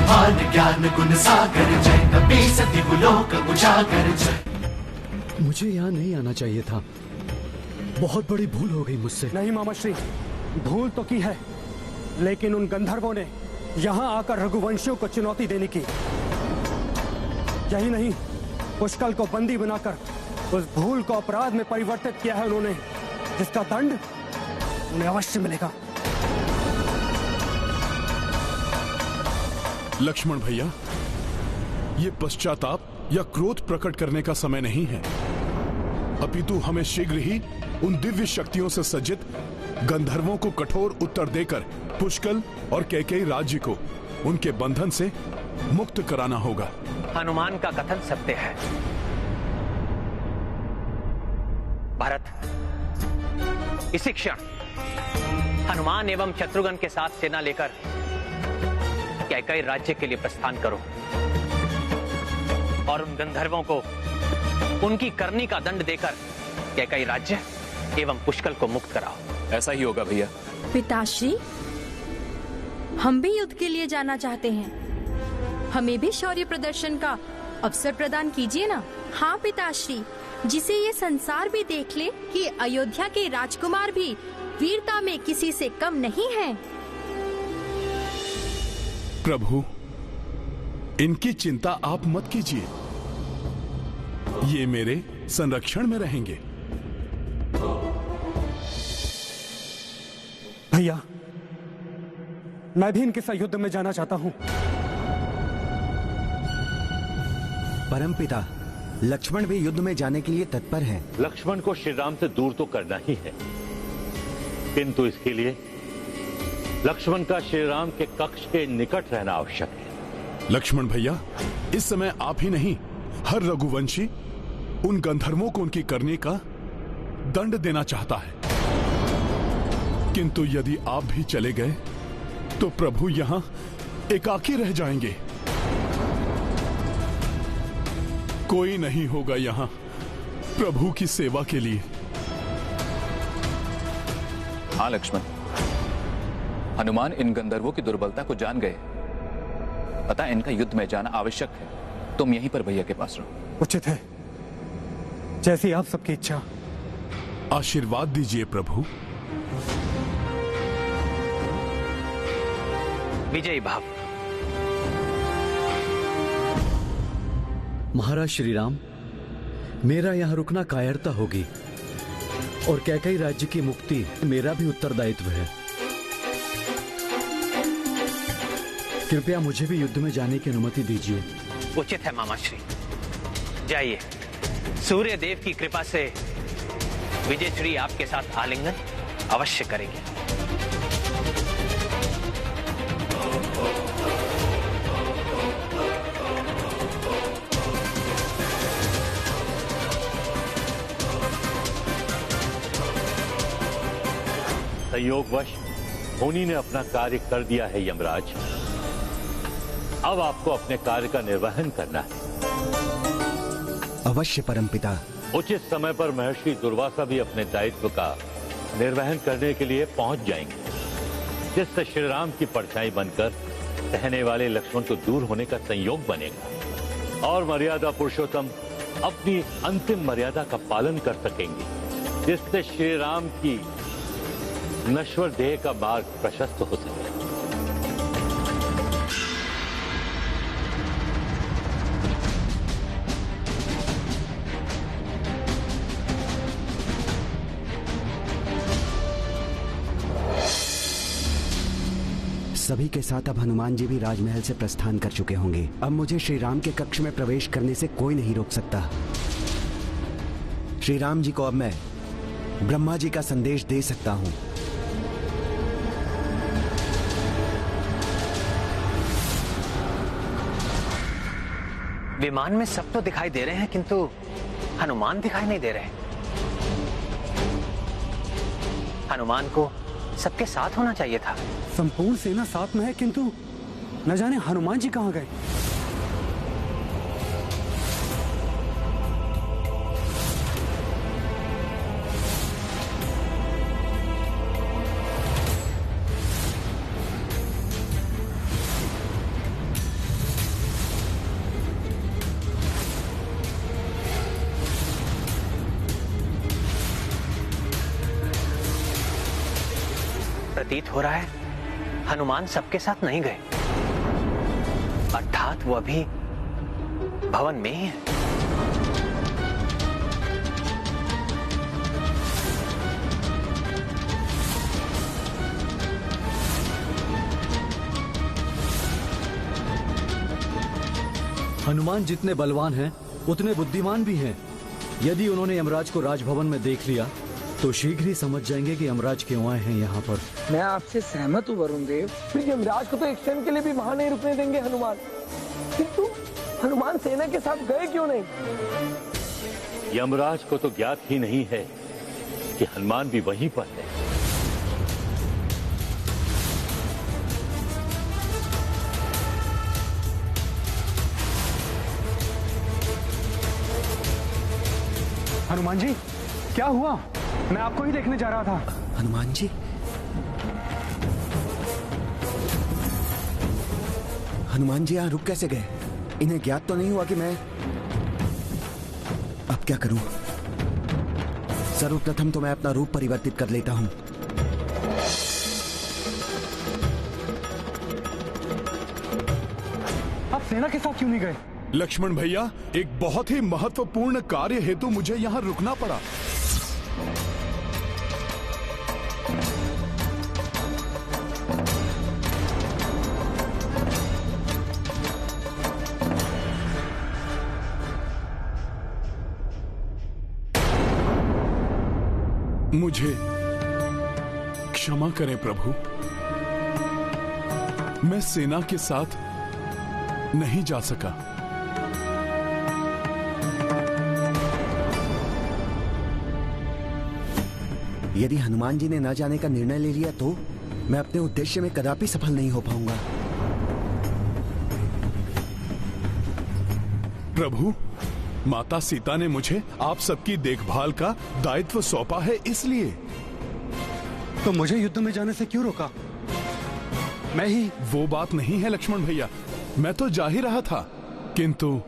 हनुमान ज्ञान गुण सागर जय, कपी सति लोक उजागर जय। मुझे यहाँ नहीं आना चाहिए था, बहुत बड़ी भूल हो गई मुझसे। नहीं मामाश्री, भूल तो की है, लेकिन उन गंधर्वों ने यहाँ आकर रघुवंशियों को चुनौती देने की। यही नहीं, पुष्कल को बंदी बनाकर उस भूल को अपराध में परिवर्तित किया है उन्होंने, जिसका दंड उन्हें अवश्य मिलेगा। लक्ष्मण भैया, ये पश्चाताप या क्रोध प्रकट करने का समय नहीं है, अपितु हमें शीघ्र ही उन दिव्य शक्तियों से सज्जित गंधर्वों को कठोर उत्तर देकर पुष्कल और कैकेयी राज्य को उनके बंधन से मुक्त कराना होगा। हनुमान का कथन सत्य है। भरत, इसी क्षण हनुमान एवं शत्रुघ्न के साथ सेना लेकर कैकेयी राज्य के लिए प्रस्थान करो और उन गंधर्वों को उनकी करनी का दंड देकर कैकेयी राज्य एवं पुष्कल को मुक्त कराओ। ऐसा ही होगा भैया। पिताश्री, हम भी युद्ध के लिए जाना चाहते हैं, हमें भी शौर्य प्रदर्शन का अवसर प्रदान कीजिए ना। हाँ पिताश्री, जिसे ये संसार भी देख ले कि अयोध्या के राजकुमार भी वीरता में किसी से कम नहीं हैं। प्रभु, इनकी चिंता आप मत कीजिए, ये मेरे संरक्षण में रहेंगे। भैया, मैं भी इनके साथ युद्ध में जाना चाहता हूं। परमपिता, लक्ष्मण भी युद्ध में जाने के लिए तत्पर हैं। लक्ष्मण को श्री राम से दूर तो करना ही है, किंतु इसके लिए लक्ष्मण का श्री राम के कक्ष के निकट रहना आवश्यक है। लक्ष्मण भैया, इस समय आप ही नहीं, हर रघुवंशी उन गंधर्वों को उनकी करने का दंड देना चाहता है, किंतु यदि आप भी चले गए तो प्रभु यहां एकाकी रह जाएंगे। कोई नहीं होगा यहां प्रभु की सेवा के लिए। हाँ लक्ष्मण, हनुमान इन गंधर्वों की दुर्बलता को जान गए, अतः इनका युद्ध में जाना आवश्यक है। तुम यहीं पर भैया के पास रहो। उचित है, जैसी आप सबकी इच्छा। आशीर्वाद दीजिए प्रभु। विजयी भाव। महाराज श्री राम, मेरा यहाँ रुकना कायरता होगी और कैकेयी राज्य की मुक्ति मेरा भी उत्तरदायित्व है। कृपया मुझे भी युद्ध में जाने की अनुमति दीजिए। उचित है मामाश्री, जाइए। सूर्य देव की कृपा से विजयश्री आपके साथ आलिंगन अवश्य करेंगे। संयोगवश मुनि ने अपना कार्य कर दिया है यमराज, अब आपको अपने कार्य का निर्वहन करना है। अवश्य परमपिता। उचित समय पर महर्षि दुर्वासा भी अपने दायित्व का निर्वहन करने के लिए पहुंच जाएंगे, जिससे श्री राम की परछाई बनकर रहने वाले लक्ष्मण को दूर होने का संयोग बनेगा और मर्यादा पुरुषोत्तम अपनी अंतिम मर्यादा का पालन कर सकेंगे, जिससे श्री राम की नश्वर देह का मार्ग प्रशस्त हो सके। सभी के साथ अब हनुमान जी भी राजमहल से प्रस्थान कर चुके होंगे। अब मुझे श्री राम के कक्ष में प्रवेश करने से कोई नहीं रोक सकता। श्री राम जी को अब मैं ब्रह्मा जी का संदेश दे सकता हूं। विमान में सब तो दिखाई दे रहे हैं, किंतु हनुमान दिखाई नहीं दे रहे। हनुमान को सबके साथ होना चाहिए था। संपूर्ण सेना साथ में है, किंतु न जाने हनुमान जी कहां गए। प्रतीत हो रहा है हनुमान सबके साथ नहीं गए, अर्थात वो अभी भवन में ही है। हनुमान जितने बलवान हैं उतने बुद्धिमान भी हैं। यदि उन्होंने यमराज को राजभवन में देख लिया तो शीघ्र ही समझ जाएंगे कि यमराज क्यों आए हैं यहाँ पर। मैं आपसे सहमत हूँ वरुण देव। फिर यमराज को तो एक क्षण के लिए भी वहां नहीं रुकने देंगे हनुमान। किंतु हनुमान सेना के साथ गए क्यों नहीं? यमराज को तो ज्ञात ही नहीं है कि हनुमान भी वहीं पर है। हनुमान जी, क्या हुआ? मैं आपको ही देखने जा रहा था। हनुमान जी, हनुमान जी यहाँ रुक कैसे गए? इन्हें ज्ञात तो नहीं हुआ कि मैं... अब क्या करूं? सर्वप्रथम तो मैं अपना रूप परिवर्तित कर लेता हूं। आप सेना के साथ क्यों नहीं गए? लक्ष्मण भैया, एक बहुत ही महत्वपूर्ण कार्य हेतु मुझे यहाँ रुकना पड़ा। मुझे क्षमा करें प्रभु, मैं सेना के साथ नहीं जा सका। यदि हनुमान जी ने न जाने का निर्णय ले लिया तो मैं अपने उद्देश्य में कदापि सफल नहीं हो पाऊंगा। प्रभु, माता सीता ने मुझे आप सबकी देखभाल का दायित्व सौंपा है, इसलिए। तो मुझे युद्ध में जाने से क्यों रोका? मैं ही... वो बात नहीं है लक्ष्मण भैया, मैं तो जा ही रहा था, किंतु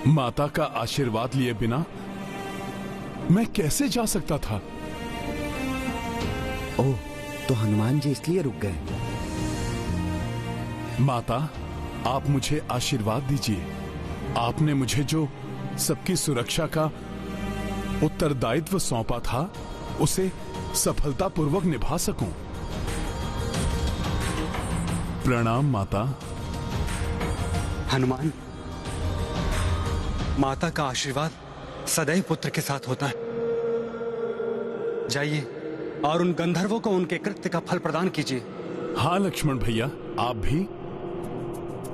माता का आशीर्वाद लिए बिना मैं कैसे जा सकता था? ओह, तो हनुमान जी इसलिए रुक गए। माता, आप मुझे आशीर्वाद दीजिए। आपने मुझे जो सबकी सुरक्षा का उत्तरदायित्व सौंपा था उसे सफलतापूर्वक निभा सकूं। प्रणाम माता। हनुमान, माता का आशीर्वाद सदैव पुत्र के साथ होता है। जाइए और उन गंधर्वों को उनके कृत्य का फल प्रदान कीजिए। हाँ लक्ष्मण भैया, आप भी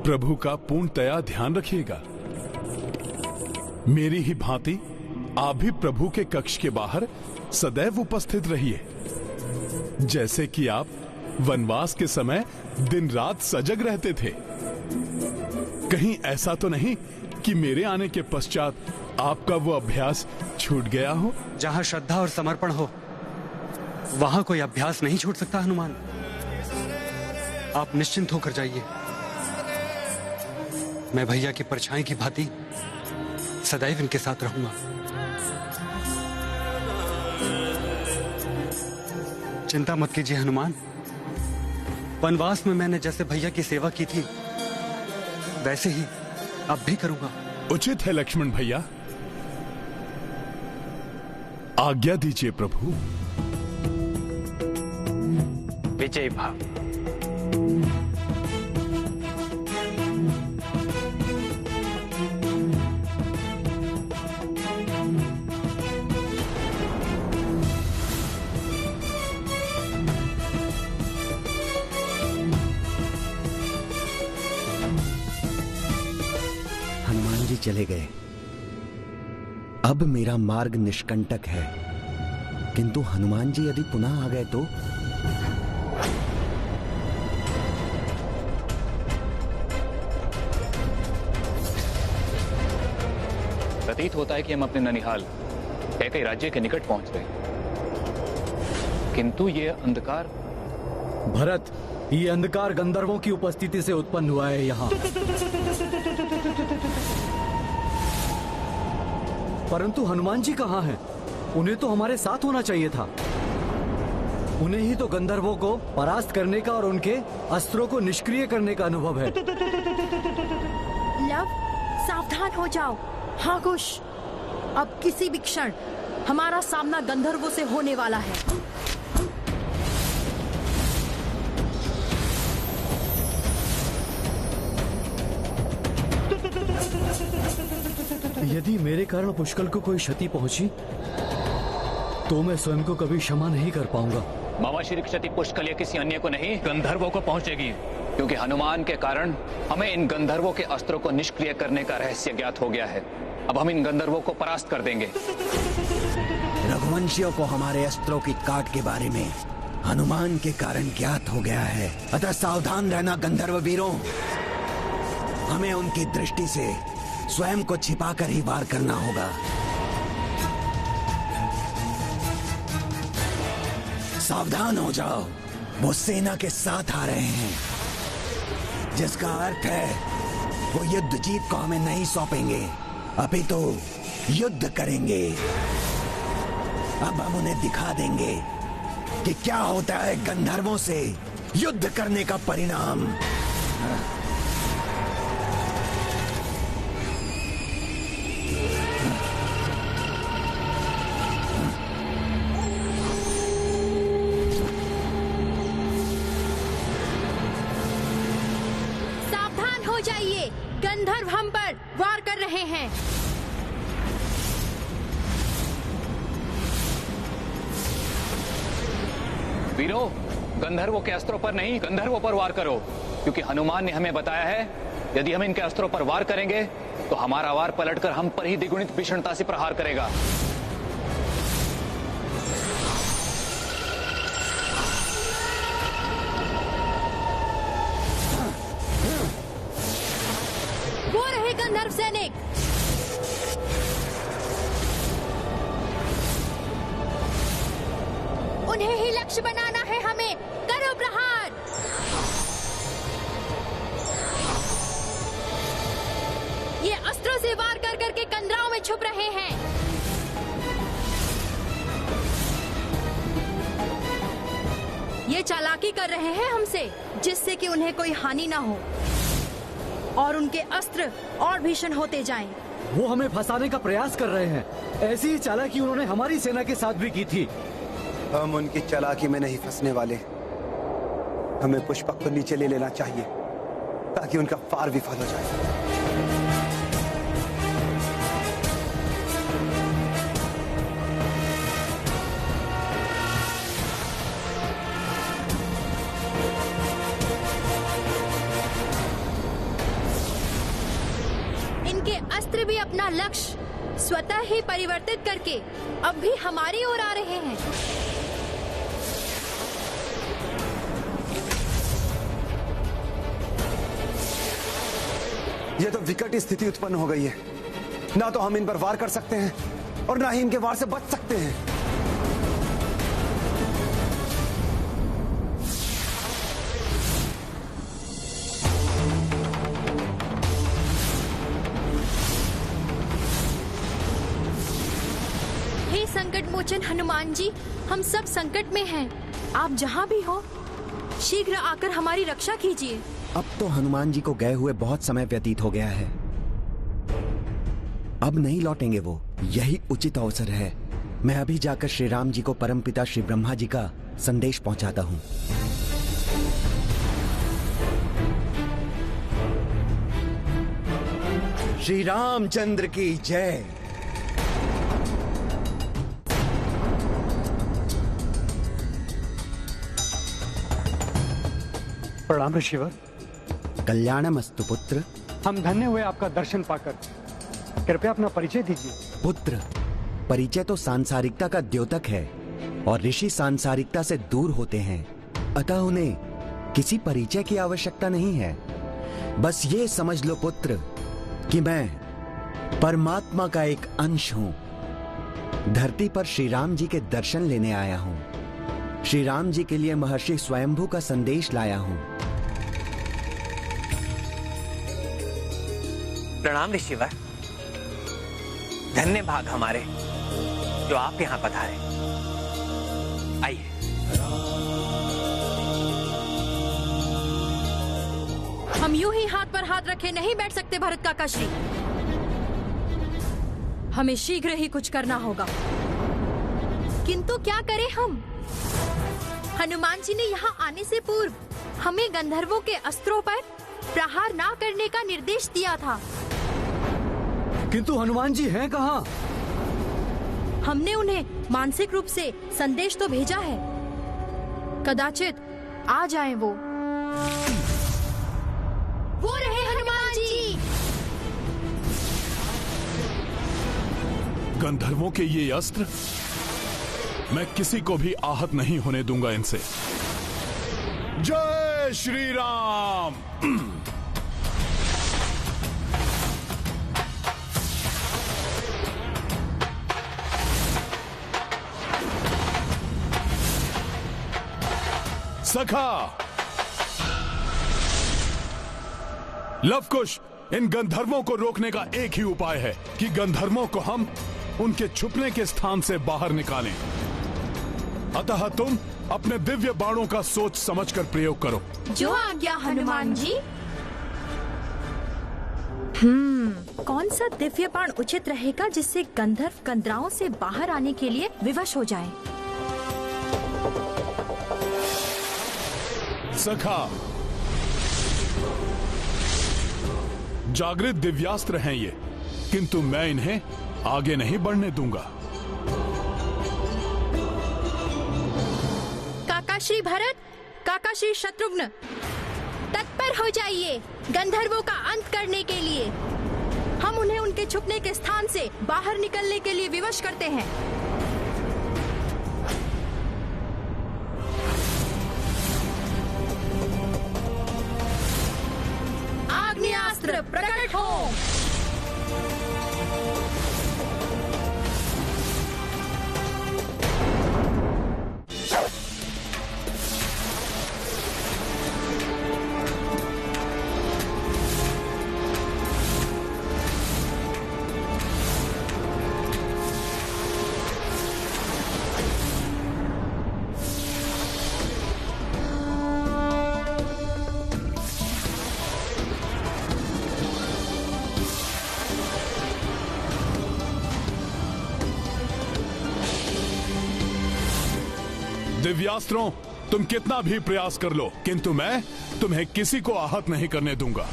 प्रभु का पूर्णतया ध्यान रखिएगा। मेरी ही भांति आप भी प्रभु के कक्ष के बाहर सदैव उपस्थित रहिए, जैसे कि आप वनवास के समय दिन रात सजग रहते थे। कहीं ऐसा तो नहीं कि मेरे आने के पश्चात आपका वो अभ्यास छूट गया हो? जहां श्रद्धा और समर्पण हो वहां कोई अभ्यास नहीं छूट सकता हनुमान। आप निश्चिंत होकर जाइए। मैं भैया की परछाई की भांति सदैव इनके साथ रहूंगा। चिंता मत कीजिए हनुमान। वनवास में मैंने जैसे भैया की सेवा की थी वैसे ही अब भी करूंगा। उचित है लक्ष्मण भैया, आज्ञा दीजिए प्रभु। विजय भाव। हनुमान जी चले गए। अब मेरा मार्ग निष्कंटक है, किंतु हनुमान जी यदि पुनः आ गए तो? प्रतीत होता है कि हम अपने ननिहाल कैकई राज्य के निकट पहुंच गए, किंतु ये अंधकार... भरत, ये अंधकार गंधर्वों की उपस्थिति से उत्पन्न हुआ है यहाँ। परंतु हनुमान जी कहाँ हैं? उन्हें तो हमारे साथ होना चाहिए था। उन्हें ही तो गंधर्वों को परास्त करने का और उनके अस्त्रों को निष्क्रिय करने का अनुभव है। लव, सावधान हो जाओ। हाँ कुश, अब किसी भी क्षण हमारा सामना गंधर्वों से होने वाला है। यदि मेरे कारण पुष्कल को कोई क्षति पहुंची तो मैं स्वयं को कभी क्षमा नहीं कर पाऊंगा। मामा श्री क्षति पुष्कल या किसी अन्य को नहीं, गंधर्वों को पहुंचेगी, क्योंकि हनुमान के कारण हमें इन गंधर्वों के अस्त्रों को निष्क्रिय करने का रहस्य ज्ञात हो गया है। अब हम इन गंधर्वों को परास्त कर देंगे। रघुवंशियों को हमारे अस्त्रों की काट के बारे में हनुमान के कारण ज्ञात हो गया है, अतः सावधान रहना गंधर्व वीरों। हमें उनकी दृष्टि से स्वयं को छिपाकर ही वार करना होगा। सावधान हो जाओ, वो सेना के साथ आ रहे हैं, जिसका अर्थ है वो युद्ध जीत को हमें नहीं सौंपेंगे, अपितु युद्ध करेंगे। अब हम उन्हें दिखा देंगे कि क्या होता है गंधर्वों से युद्ध करने का परिणाम। जाइए, गंधर्व हम पर वार कर रहे हैं। वीरों, गंधर्वों के अस्त्रों पर नहीं, गंधर्वों पर वार करो, क्योंकि हनुमान ने हमें बताया है यदि हम इनके अस्त्रों पर वार करेंगे तो हमारा वार पलटकर हम पर ही द्विगुणित भीषणता से प्रहार करेगा। गंधर्व सैनिक, उन्हें ही लक्ष्य बनाना है हमें। करो प्रहार। ये अस्त्रों से वार कर करके कंदराओं में छुप रहे हैं। ये चालाकी कर रहे हैं हमसे, जिससे कि उन्हें कोई हानि ना हो और उनके अस्त्र और भीषण होते जाएं। वो हमें फंसाने का प्रयास कर रहे हैं। ऐसी ही चालाकी उन्होंने हमारी सेना के साथ भी की थी। हम उनकी चालाकी में नहीं फंसने वाले। हमें पुष्पक को नीचे ले लेना चाहिए ताकि उनका वार विफल हो जाए। इनके अस्त्र भी अपना लक्ष्य स्वतः ही परिवर्तित करके अब भी हमारी ओर आ रहे हैं। ये तो विकट स्थिति उत्पन्न हो गई है। ना तो हम इन पर वार कर सकते हैं और ना ही इनके वार से बच सकते हैं। हे संकट मोचन हनुमान जी, हम सब संकट में हैं। आप जहाँ भी हो शीघ्र आकर हमारी रक्षा कीजिए। अब तो हनुमान जी को गए हुए बहुत समय व्यतीत हो गया है। अब नहीं लौटेंगे वो, यही उचित अवसर है। मैं अभी जाकर श्री राम जी को परमपिता श्री ब्रह्मा जी का संदेश पहुंचाता हूं। श्री रामचंद्र की जय। प्रणाम ऋषिवर। कल्याणमस्तु पुत्र। हम धन्य हुए आपका दर्शन पाकर। कृपया अपना परिचय दीजिए। पुत्र, परिचय तो सांसारिकता का द्योतक है और ऋषि सांसारिकता से दूर होते हैं, अतः उन्हें किसी परिचय की आवश्यकता नहीं है। बस ये समझ लो पुत्र कि मैं परमात्मा का एक अंश हूं। धरती पर श्री राम जी के दर्शन लेने आया हूं। श्री राम जी के लिए महर्षि स्वयंभू का संदेश लाया हूं। प्रणाम ऋषिवर। धन्य भाग हमारे जो आप यहाँ पधारे। आइए। हम यूं ही हाथ पर हाथ रखे नहीं बैठ सकते भरत काका श्री। हमें शीघ्र ही कुछ करना होगा। किंतु क्या करें हम? हनुमान जी ने यहाँ आने से पूर्व हमें गंधर्वों के अस्त्रों पर प्रहार ना करने का निर्देश दिया था। किंतु हनुमान जी हैं कहाँ? हमने उन्हें मानसिक रूप से संदेश तो भेजा है, कदाचित आ जाएं वो। वो रहे हनुमान जी। गंधर्वों के ये अस्त्र मैं किसी को भी आहत नहीं होने दूंगा इनसे। जय श्री राम। सखा लवकुश, इन गंधर्वों को रोकने का एक ही उपाय है कि गंधर्वों को हम उनके छुपने के स्थान से बाहर निकालें। अतः तुम अपने दिव्य बाणों का सोच समझकर प्रयोग करो। जो आज्ञा हनुमान जी। कौन सा दिव्य बाण उचित रहेगा जिससे गंधर्व गंधराओं से बाहर आने के लिए विवश हो जाएं? सखा, जागृत दिव्यास्त्र हैं ये, किंतु मैं इन्हें आगे नहीं बढ़ने दूंगा। काका श्री भरत, काका श्री शत्रुघ्न, तत्पर हो जाइए गंधर्वों का अंत करने के लिए। हम उन्हें उनके छुपने के स्थान से बाहर निकलने के लिए विवश करते हैं। आग्नेयास्त्र प्रकट हो। दिव्यास्त्रों, तुम कितना भी प्रयास कर लो, किंतु मैं तुम्हें किसी को आहत नहीं करने दूंगा।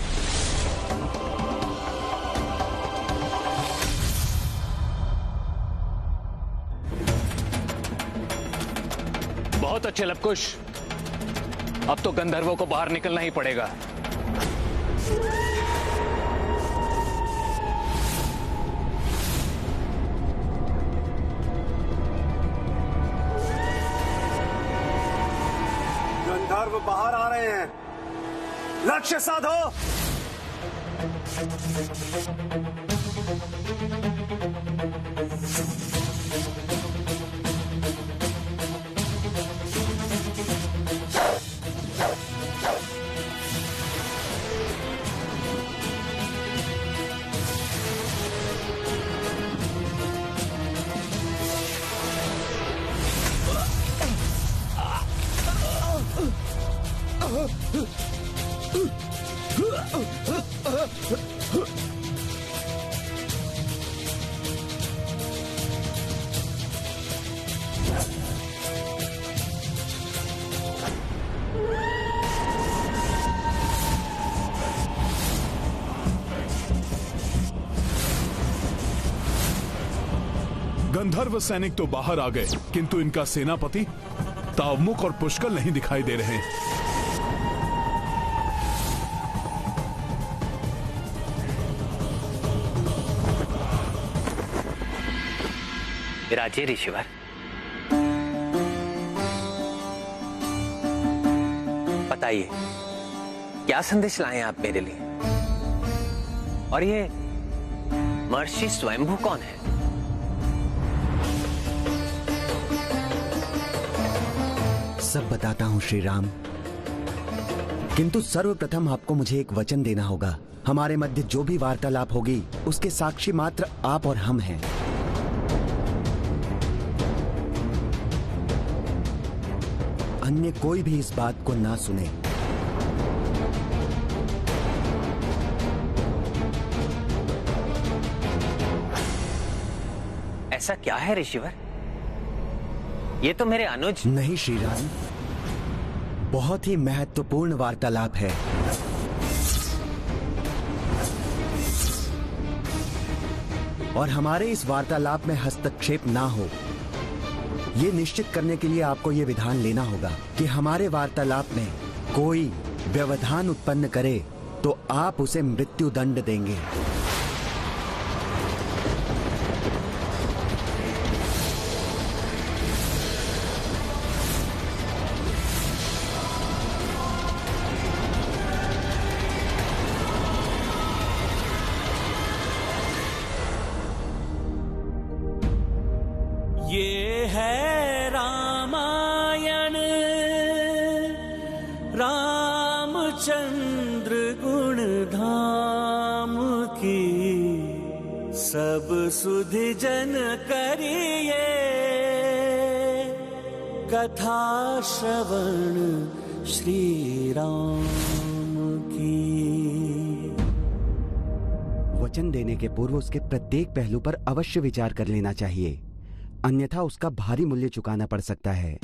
बहुत अच्छे लवकुश, अब तो गंधर्वों को बाहर निकलना ही पड़ेगा। गंधर्व बाहर आ रहे हैं, लक्ष्य साधो। गंधर्व सैनिक तो बाहर आ गए, किंतु इनका सेनापति तावमुख और पुष्कल नहीं दिखाई दे रहे। विराजिए ऋषिवर। बताइए क्या संदेश लाए हैं आप मेरे लिए? और ये महर्षि स्वयंभू कौन है? सब बताता हूं श्री राम, किंतु सर्वप्रथम आपको मुझे एक वचन देना होगा। हमारे मध्य जो भी वार्तालाप होगी उसके साक्षी मात्र आप और हम हैं। अन्य कोई भी इस बात को ना सुने। ऐसा क्या है ऋषिवर? ये तो मेरे अनुज। नहीं श्रीराम, बहुत ही महत्वपूर्ण वार्तालाप है। और हमारे इस वार्तालाप में हस्तक्षेप ना हो, ये निश्चित करने के लिए आपको ये विधान लेना होगा कि हमारे वार्तालाप में कोई व्यवधान उत्पन्न करे तो आप उसे मृत्यु दंड देंगे। ये है रामायण, रामचंद्र गुण धाम की, सब सुधि जन करिए कथा श्रवण श्री राम की। वचन देने के पूर्व उसके प्रत्येक पहलू पर अवश्य विचार कर लेना चाहिए, अन्यथा उसका भारी मूल्य चुकाना पड़ सकता है।